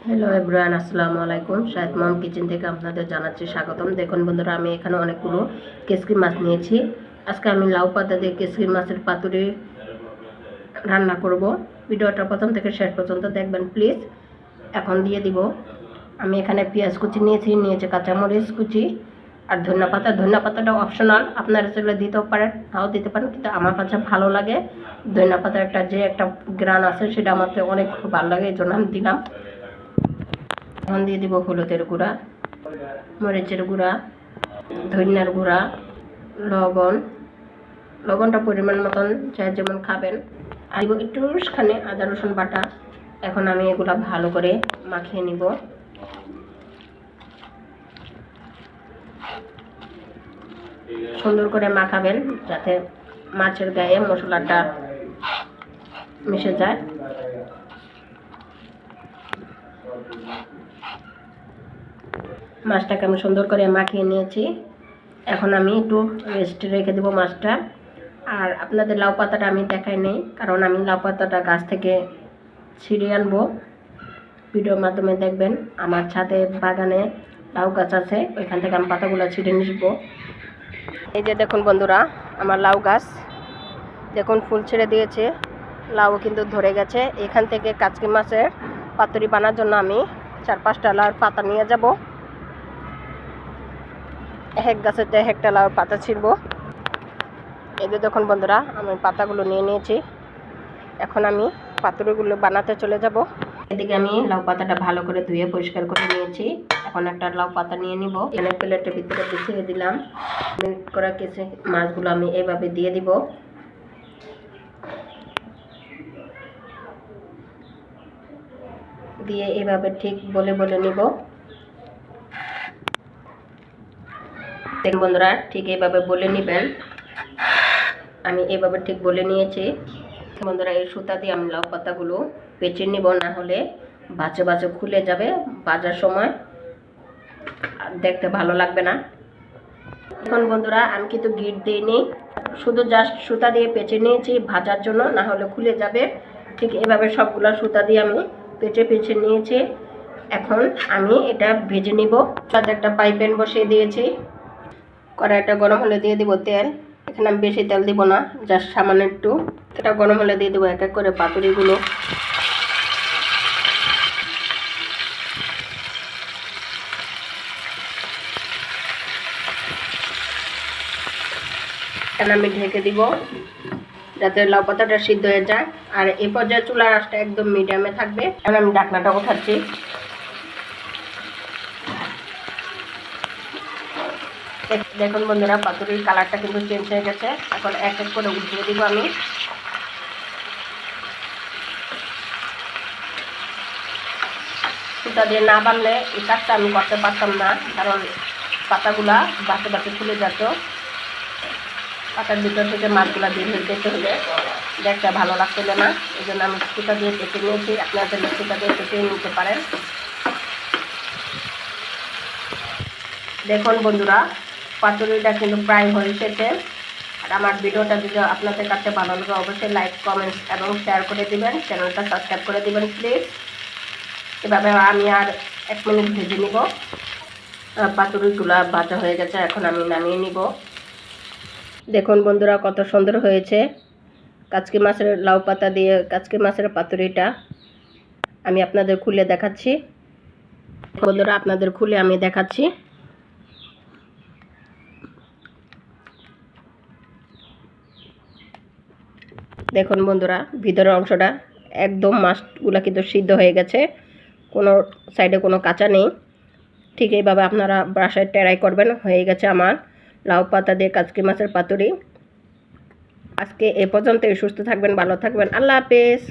Hello everyone, আসসালামু আলাইকুম। শাহেদ মম kitchen থেকে আপনাদের জানাচ্ছি স্বাগতম। দেখুন বন্ধুরা, আমি এখানে অনেকগুলো কেসকি মাছ নিয়েছি। আজকে আমি লাউ পাতা দিয়ে কেসকি মাছের পাতুরি রান্না করব। ভিডিওটা প্রথম থেকে শেষ পর্যন্ত দেখবেন প্লিজ। এখন দিয়ে দিব আমি এখানে পেঁয়াজ কুচি নিয়েছি কাঁচামরিচ কুচি আর ধনিয়া পাতাটা অপশনাল, আপনারা সেগুলো দিতেও পারেন, নাও দিতে পারেন, কিন্তু আমার কাছে ভালো লাগে। ধনিয়া পাতার একটা গ্রান আছে, সেটা আমার অনেক ভালো লাগে, এই জন্য আমি দিলাম। এখন দিয়ে দিব হলুদের গুঁড়া, মরিচের গুঁড়া, ধনিয়ার গুঁড়া, লবণটা পরিমাণ মতন যার যেমন খাবেন। আর একটুখানি আদা রসুন বাটা। এখন আমি এগুলা ভালো করে মাখিয়ে নিব। সুন্দর করে মাখাবেন যাতে মাছের গায়ে মশলাটা মিশে যায়। মাছটাকে আমি সুন্দর করে মাখিয়ে নিয়েছি। এখন আমি একটু রেস্টে রেখে দেবো মাছটা। আর আপনাদের লাউ পাতাটা আমি দেখাই নেই, কারণ আমি লাউ পাতাটা গাছ থেকে ছিঁড়ে আনবো। ভিডিওর মাধ্যমে দেখবেন আমার ছাদে বাগানে লাউ গাছ আছে, ওইখান থেকে আমি পাতাগুলো ছিঁড়ে নিব। এই যে দেখুন বন্ধুরা, আমার লাউ গাছ দেখুন ফুল ছেড়ে দিয়েছে, লাউ কিন্তু ধরে গেছে। এখান থেকে কাচকি মাছের পাতুরি বানার জন্য আমি 4-5টা লাউর পাতা নিয়ে যাব। এক গাছেতে একটা লাউর পাতা ছিঁড়ব। এই যে দেখুন বন্ধুরা, আমি পাতাগুলো নিয়ে নিয়েছি। এখন আমি পাতুরিগুলো বানাতে চলে যাব। এদিকে আমি লাউ পাতাটা ভালো করে ধুয়ে পরিষ্কার করে নিয়েছি। এখন একটা লাউ পাতা নিয়ে নিব। এখানে প্লেটের ভিতরে বিছিয়ে দিলাম। মিক্স করা কেসে মাছগুলো আমি এইভাবে দিয়ে দিব। দিয়ে এভাবে ঠিক বলে নিব। দেখুন বন্ধুরা, ঠিক এইভাবে বলে নেবেন। আমি এইভাবে ঠিক বলে নিয়েছি। বন্ধুরা, এই সুতা দিয়ে আমি লাউ পাতাগুলো পেঁচে নিব, না হলে বাঁচে বাঁচে খুলে যাবে ভাজার সময়, দেখতে ভালো লাগবে না। এখন বন্ধুরা, আমি কিন্তু গিট দিইনি, শুধু জাস্ট সুতা দিয়ে পেঁচে নিয়েছি ভাজার জন্য, না হলে খুলে যাবে। ঠিক এভাবে সবগুলো সুতা দিয়ে আমি পেঁচে নিয়েছি। এখন আমি এটা ভেজে নিব। সাথে একটা ফ্রাই প্যান বসিয়ে দিয়েছি। কড়াইটা গরম হলে দিয়ে দিব তেল। এখানে আমি বেশি তেল দিব না, জাস্ট সামান্য একটু। এটা গরম হলে দিয়ে দেবো এক এক করে পাতুরিগুলো। এখানে আমি ঢেকে দিব যাতে লাউ পাতাটা সিদ্ধ হয়ে যায়। আর এই পর্যায়ে চুলার আঁচটা একদম মিডিয়ামে থাকবে। এখন আমি ঢাকনাটা উঠাচ্ছি। দেখুন বন্ধুরা, পাতুরির কালারটা কিন্তু চেঞ্জ হয়ে গেছে। এখন এক এক করে উঠিয়ে দিব আমি। সুতা দিয়ে না বানলে এই কাজটা আমি করতে পারতাম না, কারণ পাতাগুলা বাঁচে বাঁচে খুলে যেত। পাতার ভিতর থেকে মাছগুলা বের হয়ে যেতে হলে দেখতে ভালো লাগছিল না, এই জন্য আমি সুতা দিয়ে কেটে নিয়েছি। আপনাদের সুতা দিয়ে কেটে নিতে পারেন। দেখুন বন্ধুরা, পাতুরিটা কিন্তু প্রায় হয়ে এসেছে। আর আমার ভিডিওটা যদি আপনাদের কাছে ভালো লাগে, অবশ্যই লাইক, কমেন্টস এবং শেয়ার করে দিবেন। চ্যানেলটা সাবস্ক্রাইব করে দিবেন প্লিজ। এভাবে আমি আর 1 মিনিট ভেজে নিব। পাতুরিগুলো ভাজা হয়ে গেছে, এখন আমি নামিয়ে নিব। দেখুন বন্ধুরা, কত সুন্দর হয়েছে কাচকি মাছের লাউ পাতা দিয়ে কাচকি মাছের পাতুরিটা। আমি আপনাদের খুলে দেখাচ্ছি। বন্ধুরা, আপনাদের খুলে আমি দেখাচ্ছি। দেখুন বন্ধুরা, ভিতরের অংশটা একদম মাছগুলো কিন্তু সিদ্ধ হয়ে গেছে, কোনো সাইডে কোনো কাঁচা নেই। ঠিক এইভাবে আপনারা বাসায় ট্রাই করবেন। হয়ে গেছে আমার লাউ পাতা দিয়ে কাচকি মাছের পাতুরি। আজকে এ পর্যন্তই। সুস্থ থাকবেন, ভালো থাকবেন। আল্লাহ হাফেজ।